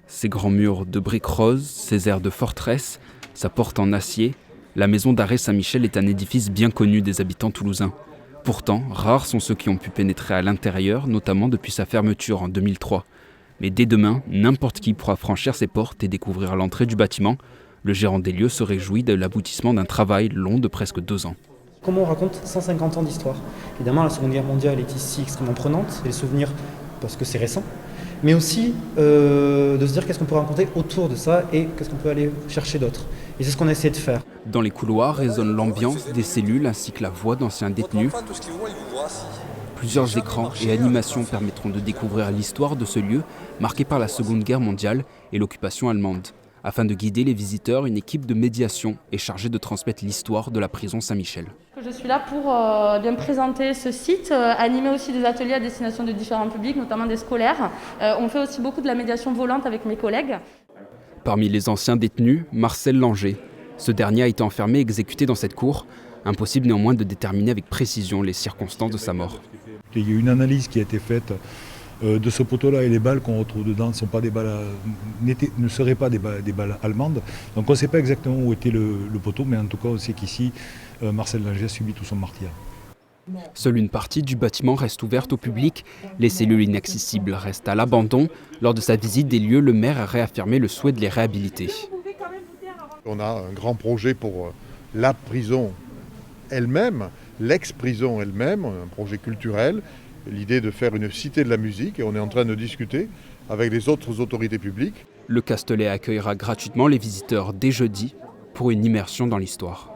Ses grands murs de briques roses, ses airs de forteresse, sa porte en acier, la maison d'arrêt Saint-Michel est un édifice bien connu des habitants toulousains. Pourtant, rares sont ceux qui ont pu pénétrer à l'intérieur, notamment depuis sa fermeture en 2003. Mais dès demain, n'importe qui pourra franchir ses portes et découvrir l'entrée du bâtiment. Le gérant des lieux se réjouit de l'aboutissement d'un travail long de presque 2 ans. Comment on raconte 150 ans d'histoire? Évidemment, la Seconde Guerre mondiale est ici extrêmement prenante, et les souvenirs, parce que c'est récent, mais aussi de se dire qu'est-ce qu'on peut raconter autour de ça et qu'est-ce qu'on peut aller chercher d'autre. Et c'est ce qu'on a essayé de faire. Dans les couloirs résonne l'ambiance des cellules ainsi que la voix d'anciens détenus. Plusieurs écrans et animations permettront de découvrir l'histoire de ce lieu marqué par la Seconde Guerre mondiale et l'occupation allemande. Afin de guider les visiteurs, une équipe de médiation est chargée de transmettre l'histoire de la prison Saint-Michel. Je suis là pour bien présenter ce site, animer aussi des ateliers à destination de différents publics, notamment des scolaires. On fait aussi beaucoup de la médiation volante avec mes collègues. Parmi les anciens détenus, Marcel Langer. Ce dernier a été enfermé et exécuté dans cette cour. Impossible néanmoins de déterminer avec précision les circonstances de sa mort. Il y a une analyse qui a été faite de ce poteau-là et les balles qu'on retrouve dedans ne seraient pas des balles allemandes. Donc on ne sait pas exactement où était le poteau, mais en tout cas on sait qu'ici, Marcel Langer a subi tout son martyre. Seule une partie du bâtiment reste ouverte au public. Les cellules inaccessibles restent à l'abandon. Lors de sa visite des lieux, le maire a réaffirmé le souhait de les réhabiliter. On a un grand projet pour la prison elle-même, l'ex-prison elle-même, un projet culturel, l'idée de faire une cité de la musique, et on est en train de discuter avec les autres autorités publiques. Le Castellet accueillera gratuitement les visiteurs dès jeudi pour une immersion dans l'histoire.